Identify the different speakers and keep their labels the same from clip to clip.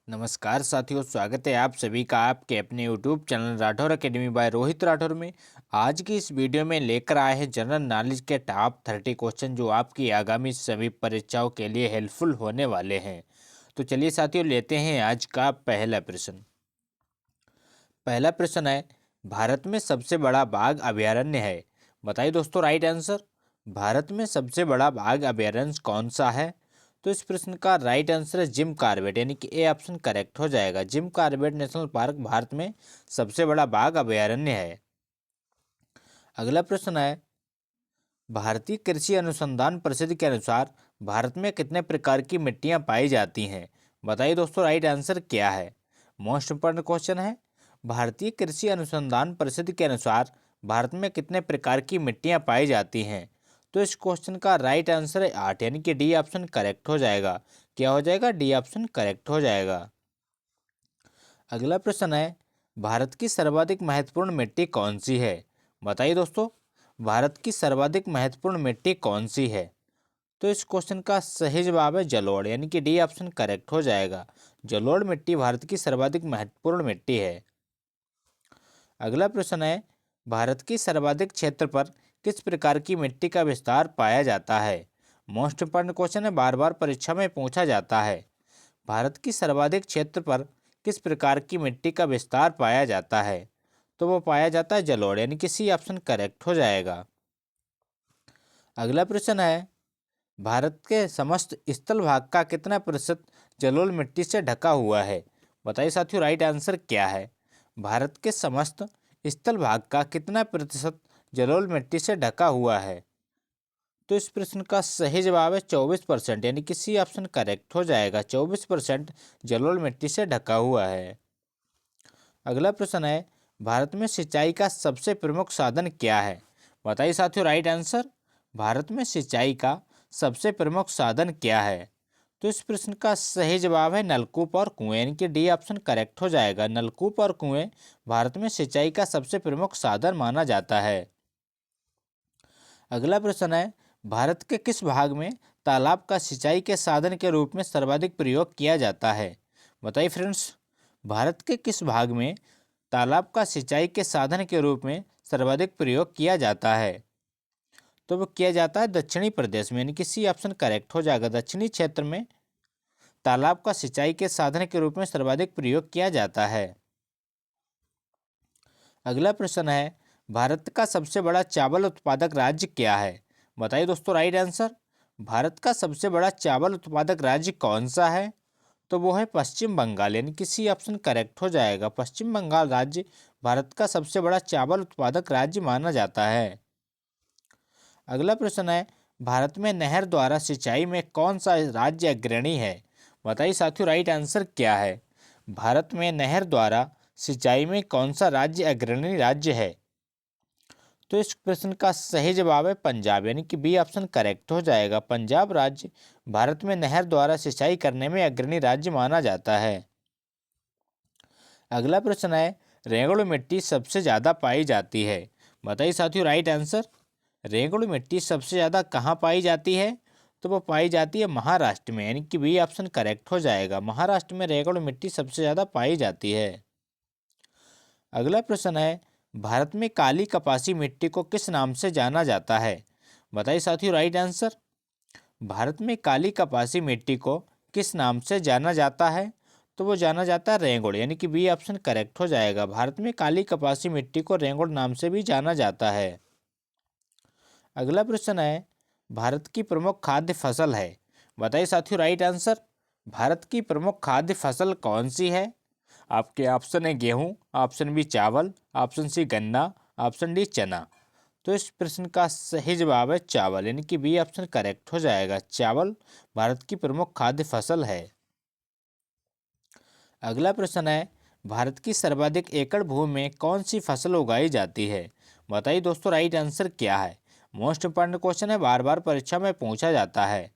Speaker 1: नमस्कार साथियों, स्वागत है आप सभी का आपके अपने YouTube channel Rathore academy by Rohit Rathore में। आज की इस वीडियो में लेकर आए हैं जनरल नॉलेज के टॉप 30 क्वेश्चन जो आपकी आगामी सभी परीक्षाओं के लिए हेल्पफुल होने वाले हैं। तो चलिए साथियों, लेते हैं आज का पहला प्रश्न। पहला प्रश्न है, भारत में सबसे बड़ा बाघ अभयारण्य है। बताइए दोस्तों राइट आंसर। भारत में सबसे बड़ा बाघ अभयारण्य कौन सा है? तो इस प्रश्न का राइट आंसर है जिम कॉर्बेट, यानी कि ए ऑप्शन करेक्ट हो जाएगा। Jim Corbett national park Bharat में सबसे बड़ा बाघ अभयारण्य है। अगला प्रश्न है, भारतीय कृषि अनुसंधान परिषद के अनुसार भारत में कितने प्रकार की मिट्टियां पाई जाती हैं? बताइए दोस्तों राइट आंसर क्या है। मोस्ट इंपॉर्टेंट क्वेश्चन है। भारतीय कृषि अनुसंधान परिषद के अनुसार भारत में कितने प्रकार की मिट्टियां पाई जाती हैं? तो इस क्वेश्चन का राइट आंसर है 8, यानी कि डी ऑप्शन करेक्ट हो जाएगा। क्या हो जाएगा? डी ऑप्शन करेक्ट हो जाएगा। अगला प्रश्न है, भारत की सर्वाधिक महत्वपूर्ण मिट्टी कौन सी है? बताइए दोस्तों, भारत की सर्वाधिक महत्वपूर्ण मिट्टी कौन सी है? तो इस क्वेश्चन का सही जवाब है जलोढ़, यानी कि डी ऑप्शन करेक्ट हो जाएगा। जलोढ़ मिट्टी भारत की सर्वाधिक महत्वपूर्ण मिट्टी है। अगला प्रश्न है, भारत की सर्वाधिक क्षेत्र पर किस प्रकार की मिट्टी का विस्तार पाया जाता है? मोस्ट इंपॉर्टेंट क्वेश्चन है, बार बार परीक्षा में पूछा जाता है। भारत की सर्वाधिक क्षेत्र पर किस प्रकार की मिट्टी का विस्तार पाया जाता है? तो वो पाया जाता है जलोढ़, यानी कि सी ऑप्शन करेक्ट हो जाएगा। अगला प्रश्न है, भारत के समस्त स्थल भाग का कितना प्रतिशत जलोढ़ मिट्टी से ढका हुआ है? बताइए साथियों राइट आंसर क्या है। भारत के समस्त स्थल भाग का कितना प्रतिशत जलोढ़ मिट्टी से ढका हुआ है? तो इस प्रश्न का सही जवाब है 24%, यानी कि सी ऑप्शन करेक्ट हो जाएगा। 24% जलोढ़ मिट्टी से ढका हुआ है। अगला प्रश्न है, भारत में सिंचाई का सबसे प्रमुख साधन क्या है? बताइए साथियों राइट आंसर। भारत में सिंचाई का सबसे प्रमुख साधन क्या है? तो इस प्रश्न का सही जवाब है नलकूप और कुएं, यानी कि डी ऑप्शन करेक्ट हो जाएगा। नलकूप और कुएं भारत में सिंचाई का सबसे प्रमुख साधन माना जाता है। अगला प्रश्न है, भारत के किस भाग में तालाब का सिंचाई के साधन के रूप में सर्वाधिक प्रयोग किया जाता है? बताइए फ्रेंड्स, भारत के किस भाग में तालाब का सिंचाई के साधन के रूप में सर्वाधिक प्रयोग किया जाता है? तो वो किया जाता है दक्षिणी प्रदेश में, यानी कि सी ऑप्शन करेक्ट हो जाएगा। दक्षिणी क्षेत्र में तालाब का सिंचाई के साधन के रूप में सर्वाधिक प्रयोग किया जाता है। अगला प्रश्न है, भारत का सबसे बड़ा चावल उत्पादक राज्य क्या है? बताइए दोस्तों राइट आंसर। भारत का सबसे बड़ा चावल उत्पादक राज्य कौन सा है? तो वो है पश्चिम बंगाल, यानी कि सी ऑप्शन करेक्ट हो जाएगा। पश्चिम बंगाल राज्य भारत का सबसे बड़ा चावल उत्पादक राज्य माना जाता है। अगला प्रश्न है, भारत में नहर द्वारा सिंचाई में कौन सा राज्य अग्रणी है? बताइए साथियों राइट आंसर क्या है। भारत में नहर द्वारा सिंचाई में कौन सा राज्य अग्रणी राज्य है? तो इस प्रश्न का सही जवाब है पंजाब, यानी कि बी ऑप्शन करेक्ट हो जाएगा। पंजाब राज्य भारत में नहर द्वारा सिंचाई करने में अग्रणी राज्य माना जाता है। अगला प्रश्न है, रेगुड़ मिट्टी सबसे ज़्यादा पाई जाती है। बताइए साथियों राइट आंसर। रेगुड़ मिट्टी सबसे ज़्यादा कहाँ पाई जाती है? तो वो पाई जाती है महाराष्ट्र में, यानी कि बी ऑप्शन करेक्ट हो जाएगा। महाराष्ट्र में रेगुड़ मिट्टी सबसे ज़्यादा पाई जाती है। अगला प्रश्न है, भारत में काली कपासी मिट्टी को किस नाम से जाना जाता है? बताइए साथियों राइट आंसर। भारत में काली कपासी मिट्टी को किस नाम से जाना जाता है? तो वो जाना जाता है रेंगुड़, यानी कि बी ऑप्शन करेक्ट हो जाएगा। भारत में काली कपासी मिट्टी को रेंगुड़ नाम से भी जाना जाता है। अगला प्रश्न है, भारत की प्रमुख खाद्य फसल है। बताइए साथियों राइट आंसर। भारत की प्रमुख खाद्य फसल कौन सी है? आपके ऑप्शन है गेहूं, ऑप्शन बी चावल, ऑप्शन सी गन्ना, ऑप्शन डी चना। तो इस प्रश्न का सही जवाब है चावल, यानी कि बी ऑप्शन करेक्ट हो जाएगा। चावल भारत की प्रमुख खाद्य फसल है। अगला प्रश्न है, भारत की सर्वाधिक एकड़ भूमि में कौन सी फसल उगाई जाती है? बताइए दोस्तों राइट आंसर क्या है। मोस्ट इंपॉर्टेंट क्वेश्चन है, बार बार परीक्षा में पूछा जाता है।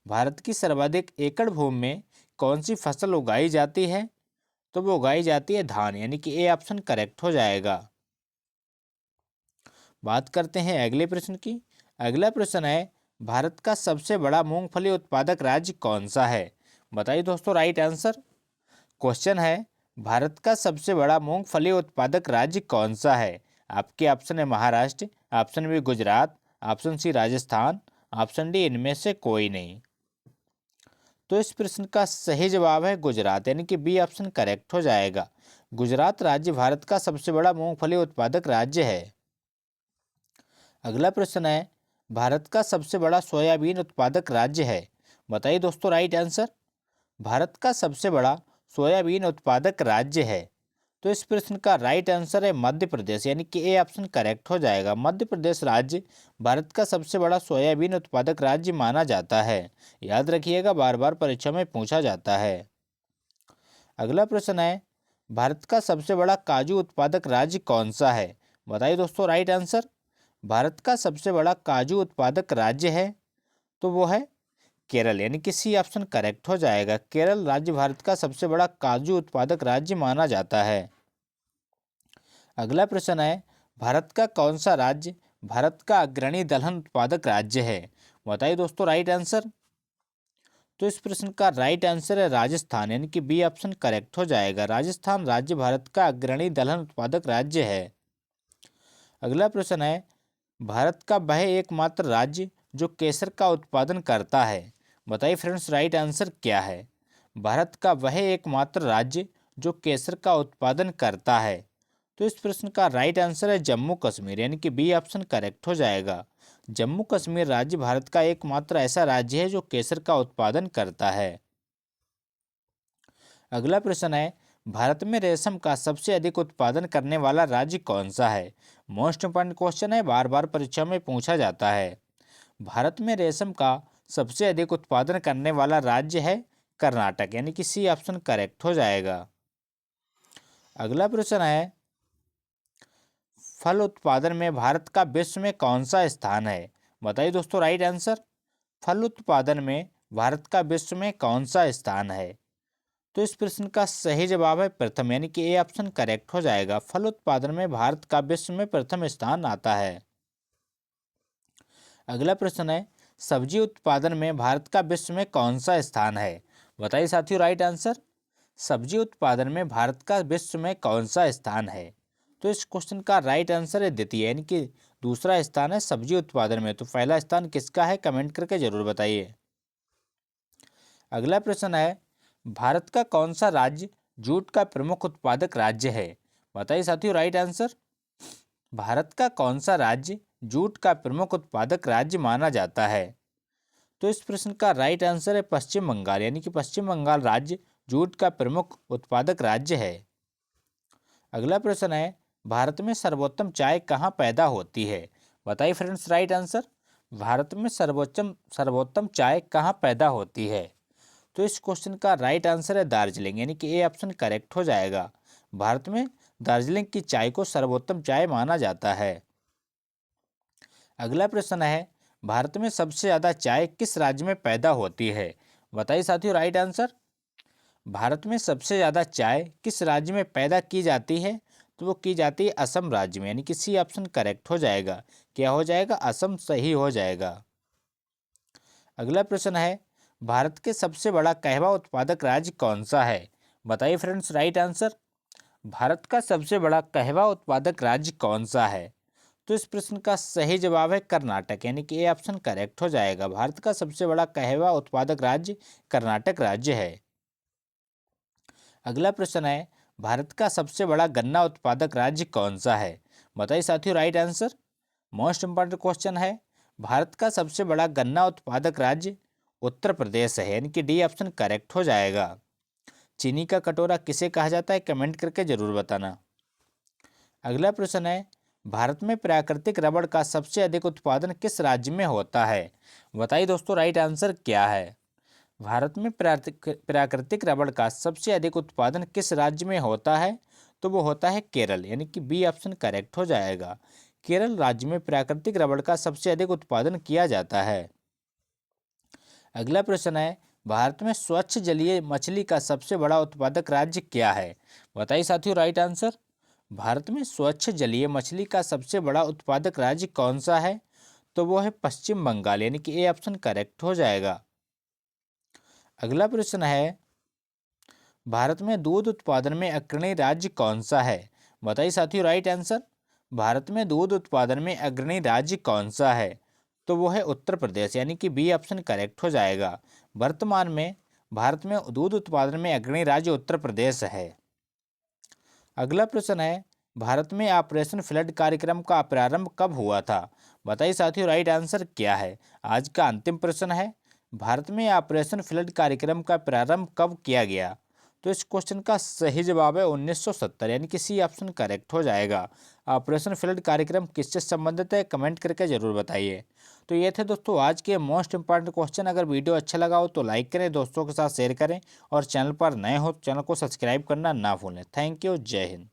Speaker 1: भारत की सर्वाधिक एकड़ भूमि में कौन सी फसल उगाई जाती है? तो वो उगाई जाती है धान, यानी कि ए ऑप्शन करेक्ट हो जाएगा। बात करते हैं अगले प्रश्न की। अगला प्रश्न है, भारत का सबसे बड़ा मूंगफली उत्पादक राज्य कौन सा है? बताइए दोस्तों राइट आंसर। क्वेश्चन है, भारत का सबसे बड़ा मूंगफली उत्पादक राज्य कौन सा है? आपके ऑप्शन है Maharashtra, option B Gujarat, option C Rajasthan, option D इनमें से कोई नहीं। तो इस प्रश्न का सही जवाब है गुजरात, यानी कि बी ऑप्शन करेक्ट हो जाएगा। गुजरात राज्य भारत का सबसे बड़ा मूंगफली उत्पादक राज्य है। अगला प्रश्न है, भारत का सबसे बड़ा सोयाबीन उत्पादक राज्य है। बताइए दोस्तों राइट आंसर। भारत का सबसे बड़ा सोयाबीन उत्पादक राज्य है। तो इस प्रश्न का राइट आंसर है मध्य प्रदेश, यानी कि ए ऑप्शन करेक्ट हो जाएगा। मध्य प्रदेश राज्य भारत का सबसे बड़ा सोयाबीन उत्पादक राज्य माना जाता है। याद रखिएगा, बार बार परीक्षा में पूछा जाता है। अगला प्रश्न है, भारत का सबसे बड़ा काजू उत्पादक राज्य कौन सा है? बताइए दोस्तों राइट आंसर। भारत का सबसे बड़ा काजू उत्पादक राज्य है तो वो है केरल, यानी कि सी ऑप्शन करेक्ट हो जाएगा। केरल राज्य भारत का सबसे बड़ा काजू उत्पादक राज्य माना जाता है। अगला प्रश्न है, भारत का कौन सा राज्य भारत का अग्रणी दलहन उत्पादक राज्य है? बताइए दोस्तों राइट आंसर। तो इस प्रश्न का राइट आंसर है राजस्थान, यानी कि बी ऑप्शन करेक्ट हो जाएगा। राजस्थान राज्य भारत का अग्रणी दलहन उत्पादक राज्य है। अगला प्रश्न है, भारत का वह एकमात्र राज्य जो केसर का उत्पादन करता है। बताइए फ्रेंड्स राइट आंसर क्या है? भारत का वह एकमात्र राज्य जो केसर का उत्पादन करता है। तो इस प्रश्न का राइट आंसर है जम्मू कश्मीर, यानी कि बी ऑप्शन करेक्ट हो जाएगा। जम्मू कश्मीर राज्य भारत का एकमात्र ऐसा राज्य है जो केसर का उत्पादन करता है। अगला प्रश्न है, भारत में रेशम का सबसे अधिक उत्पादन करने वाला राज्य कौन सा है? मोस्ट इंपॉर्टेंट क्वेश्चन है, बार बार परीक्षा में पूछा जाता है। भारत में रेशम का सबसे अधिक उत्पादन करने वाला राज्य है कर्नाटक, यानी कि सी ऑप्शन करेक्ट हो जाएगा। अगला प्रश्न है, फल उत्पादन में भारत का विश्व में कौन सा स्थान है? बताइए दोस्तों राइट आंसर। फल उत्पादन में भारत का विश्व में कौन सा स्थान है? तो इस प्रश्न का सही जवाब है प्रथम, यानी कि ए ऑप्शन करेक्ट हो जाएगा। फल उत्पादन में भारत का विश्व में प्रथम स्थान आता है। अगला प्रश्न है, सब्जी उत्पादन में भारत का विश्व में कौन सा स्थान है? बताइए साथियों राइट आंसर। सब्जी उत्पादन में भारत का विश्व में कौन सा स्थान है? तो इस क्वेश्चन का राइट आंसर है द्वितीय, यानी कि दूसरा स्थान है सब्जी उत्पादन में। तो पहला स्थान किसका है, कमेंट करके जरूर बताइए। अगला प्रश्न है, भारत का कौन सा राज्य जूट का प्रमुख उत्पादक राज्य है? बताइए साथियों राइट आंसर। भारत का कौन सा राज्य जूट का प्रमुख उत्पादक राज्य माना जाता है? तो इस प्रश्न का राइट आंसर है पश्चिम बंगाल, यानी कि पश्चिम बंगाल राज्य जूट का प्रमुख उत्पादक राज्य है। अगला प्रश्न है, भारत में सर्वोत्तम चाय कहाँ पैदा होती है? बताइए फ्रेंड्स राइट आंसर। भारत में सर्वोत्तम चाय कहाँ पैदा होती है? तो इस क्वेश्चन का राइट आंसर है दार्जिलिंग, यानी कि ए ऑप्शन करेक्ट हो जाएगा। भारत में दार्जिलिंग की चाय को सर्वोत्तम चाय माना जाता है। अगला प्रश्न है, भारत में सबसे ज़्यादा चाय किस राज्य में पैदा होती है? बताइए साथियों राइट आंसर। भारत में सबसे ज़्यादा चाय किस राज्य में पैदा की जाती है? तो वो की जाती है असम राज्य में, यानी कि सी ऑप्शन करेक्ट हो जाएगा। क्या हो जाएगा, असम सही हो जाएगा। अगला प्रश्न है, भारत के सबसे बड़ा कहवा उत्पादक राज्य कौन सा है? बताइए फ्रेंड्स राइट आंसर। भारत का सबसे बड़ा कहवा उत्पादक राज्य कौन सा है? तो इस प्रश्न का सही जवाब है कर्नाटक, यानी कि ए ऑप्शन करेक्ट हो जाएगा। भारत का सबसे बड़ा कहवा उत्पादक राज्य कर्नाटक राज्य है। अगला प्रश्न है, भारत का सबसे बड़ा गन्ना उत्पादक राज्य कौन सा है? बताइए साथियों right answer. Most important question है, भारत का सबसे बड़ा गन्ना उत्पादक राज्य उत्तर प्रदेश है, यानी कि डी ऑप्शन करेक्ट हो जाएगा। चीनी का कटोरा किसे कहा जाता है, कमेंट करके जरूर बताना। अगला प्रश्न है, भारत में प्राकृतिक रबड़ का सबसे अधिक उत्पादन किस राज्य में होता है? बताइए दोस्तों राइट आंसर क्या है? भारत में प्राकृतिक रबड़ का सबसे अधिक उत्पादन किस राज्य में होता है? तो वो होता है केरल, यानी कि बी ऑप्शन करेक्ट हो जाएगा। केरल राज्य में प्राकृतिक रबड़ का सबसे अधिक उत्पादन किया जाता है। अगला प्रश्न है, भारत में स्वच्छ जलीय मछली का सबसे बड़ा उत्पादक राज्य क्या है? बताइए साथियों राइट आंसर। भारत में स्वच्छ जलीय मछली का सबसे बड़ा उत्पादक राज्य कौन सा है? तो वो है पश्चिम बंगाल, यानी कि ए ऑप्शन करेक्ट हो जाएगा। अगला प्रश्न है, भारत में दूध उत्पादन में अग्रणी राज्य कौन सा है? बताइए साथियों राइट आंसर। भारत में दूध उत्पादन में अग्रणी राज्य कौन सा है? तो वो है उत्तर प्रदेश, यानी कि बी ऑप्शन करेक्ट हो जाएगा। वर्तमान में भारत में दूध उत्पादन में अग्रणी राज्य उत्तर प्रदेश है। अगला प्रश्न है, भारत में ऑपरेशन फ्लड कार्यक्रम का प्रारंभ कब हुआ था? बताइए साथियों राइट आंसर क्या है। आज का अंतिम प्रश्न है, भारत में ऑपरेशन फ्लड कार्यक्रम का प्रारंभ कब किया गया? तो इस क्वेश्चन का सही जवाब है 1970, यानी कि सी ऑप्शन करेक्ट हो जाएगा। ऑपरेशन फ्लड कार्यक्रम किससे संबंधित है, कमेंट करके जरूर बताइए। तो ये थे दोस्तों आज के मोस्ट इंपॉर्टेंट क्वेश्चन। अगर वीडियो अच्छा लगा हो तो लाइक करें, दोस्तों के साथ शेयर करें और चैनल पर नए हो तो चैनल को सब्सक्राइब करना ना भूलें। थैंक यू, जय हिंद।